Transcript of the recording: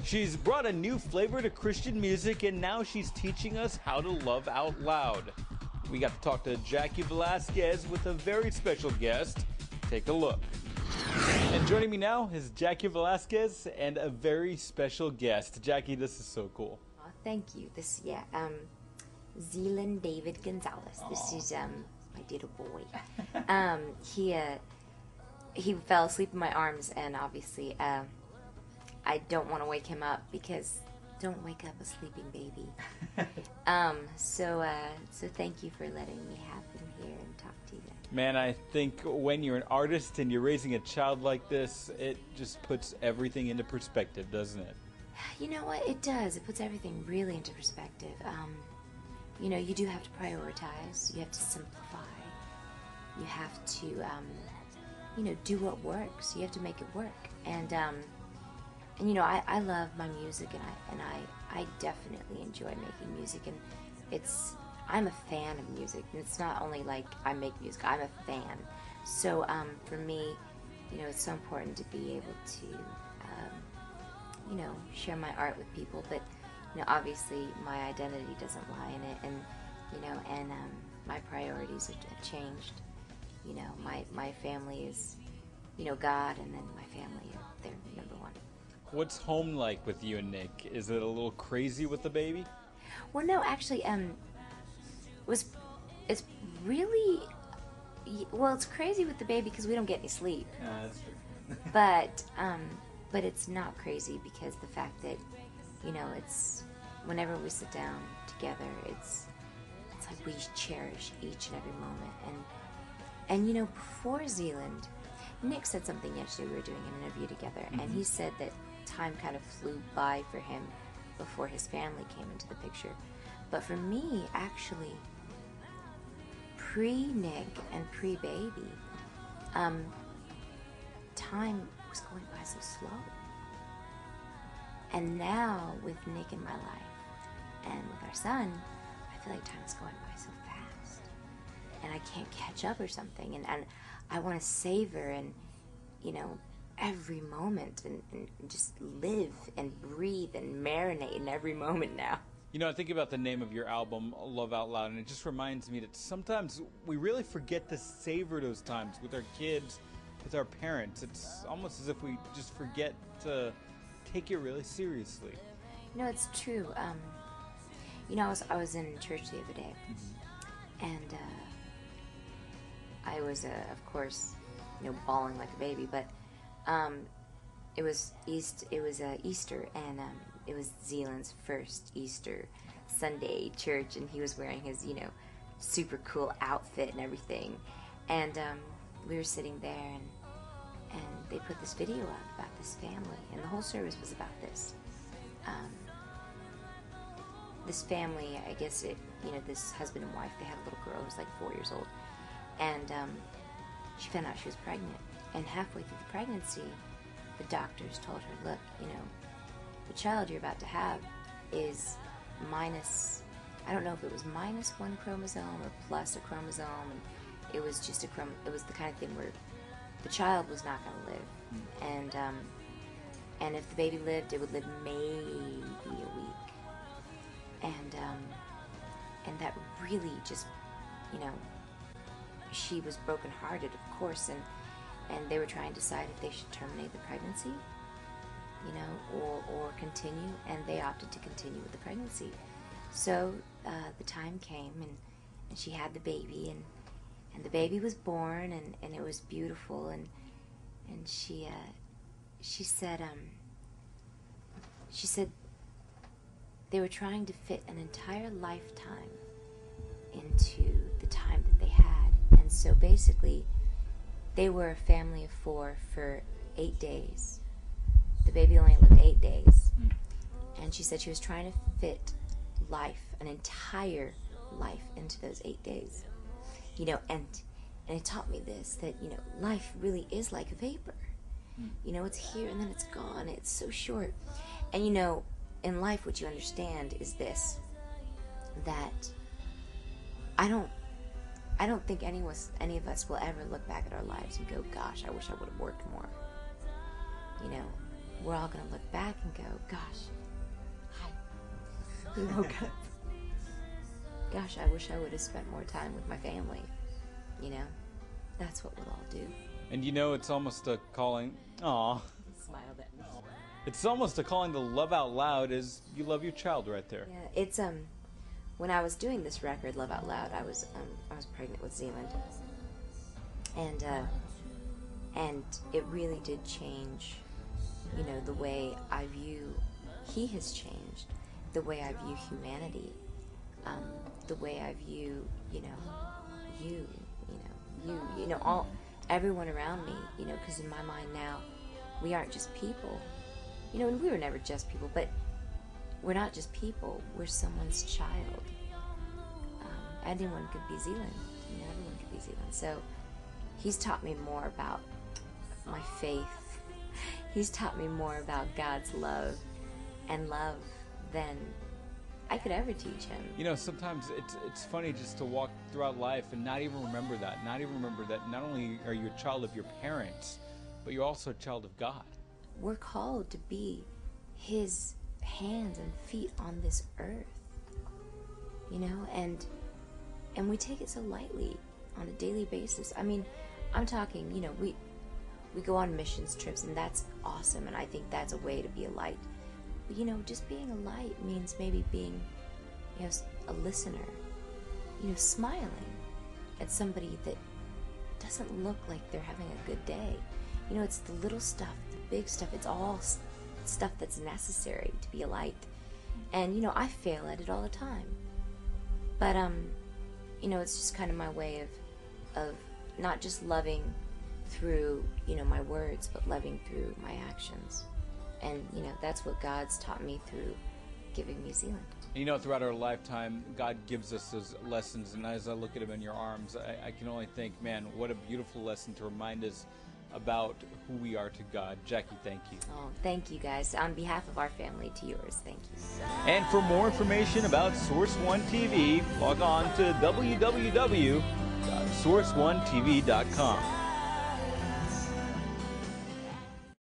She's brought a new flavor to Christian music, and now she's teaching us how to love out loud. We got to talk to Jaci Velasquez with a very special guest. Take a look. And joining me now is Jaci Velasquez and a very special guest. Jaci, this is so cool. Oh, thank you. Zealand David Gonzales. This is my little boy. He fell asleep in my arms, and obviously I don't want to wake him up because don't wake up a sleeping baby. So thank you for letting me have him here and talk to you. Man, I think when you're an artist and you're raising a child like this, it just puts everything into perspective, doesn't it? You know what? It does. It puts everything really into perspective. You know, you do have to prioritize. You have to simplify. You have to, you know, do what works. You have to make it work. And you know, I love my music, and I definitely enjoy making music, and I'm a fan of music, and it's not only like I make music, I'm a fan. So for me, you know, it's so important to be able to, you know, share my art with people, but, you know, obviously my identity doesn't lie in it, and, you know, and my priorities have changed. You know, my family is, you know, God, and then my family, they're number one. What's home like with you and Nick? Is it a little crazy with the baby? Well, no, actually, it's really, well, it's crazy with the baby because we don't get any sleep. That's true. But it's not crazy because the fact that, you know, it's whenever we sit down together, it's like we cherish each and every moment. And you know, before Zealand, Nick said something yesterday. We were doing an interview together, and he said that time kind of flew by for him before his family came into the picture. But for me, actually, pre-Nick and pre-baby, time was going by so slow. And now, with Nick in my life and with our son, I feel like time is going by so fast. And I can't catch up or something. And I want to savor and, you know, every moment and just live and breathe and marinate in every moment now. You know, I think about the name of your album, Love Out Loud, and it just reminds me that sometimes we really forget to savor those times with our kids, with our parents. It's almost as if we just forget to take it really seriously. You know, it's true. You know, I was in church the other day, and I was, of course, you know, bawling like a baby, but it was Easter, and it was Zealand's first Easter Sunday church, and he was wearing his, you know, super cool outfit and everything, and we were sitting there, and they put this video up about this family, and the whole service was about this. This family, I guess you know, this husband and wife, they had a little girl who was like 4 years old, and she found out she was pregnant, and halfway through the pregnancy, the doctors told her, look, you know, the child you're about to have is minus, I don't know if it was minus one chromosome or plus a chromosome, and it was just it was the kind of thing where the child was not going to live, and if the baby lived, it would live maybe a week, and that really just, you know, she was brokenhearted, of course, and they were trying to decide if they should terminate the pregnancy, you know, or continue, and they opted to continue with the pregnancy. So the time came, and she had the baby, and the baby was born, and it was beautiful, and she said they were trying to fit an entire lifetime into the time that they had, and so basically they were a family of 4 for 8 days. The baby only lived 8 days. And she said she was trying to fit life, an entire life, into those 8 days. You know, and it taught me this, that, you know, life really is like a vapor. You know, it's here and then it's gone. It's so short. And, you know, in life what you understand is this, that I don't think any of us will ever look back at our lives and go, gosh, I wish I would have worked more. You know, we're all going to look back and go, gosh, you know, gosh, I wish I would have spent more time with my family. You know, that's what we'll all do. And you know, it's almost a calling. Aw. Smiled at me. It's almost a calling to love out loud as you love your child right there. Yeah, it's when I was doing this record, Love Out Loud, I was pregnant with Zealand, and it really did change, you know, the way I view. He has changed the way I view humanity, the way I view, you know, all everyone around me, you know, because in my mind now, we aren't just people. You know, and we were never just people, but we're not just people. We're someone's child. Anyone could be Zealand. You know, everyone could be Zealand. So he's taught me more about my faith. He's taught me more about God's love and love than I could ever teach him. You know, sometimes it's funny just to walk throughout life and not even remember that. Not only are you a child of your parents, but you're also a child of God. We're called to be his hands and feet on this earth, you know, and we take it so lightly on a daily basis. I mean, I'm talking, you know, we go on missions trips, and that's awesome, and I think that's a way to be a light. But, you know, just being a light means maybe being, you know, a listener, you know, smiling at somebody that doesn't look like they're having a good day. You know, it's the little stuff, the big stuff. It's all stuff that's necessary to be a light. And, you know, I fail at it all the time. But, you know, it's just kind of my way of not just loving through, you know, my words, but loving through my actions. And, you know, that's what God's taught me through giving me Zealand. You know, throughout our lifetime, God gives us those lessons, and as I look at them in your arms, I can only think, man, what a beautiful lesson to remind us about who we are to God. Jackie, thank you. Oh, thank you, guys. On behalf of our family, to yours, thank you. And for more information about Source One TV, log on to www.sourceonetv.com.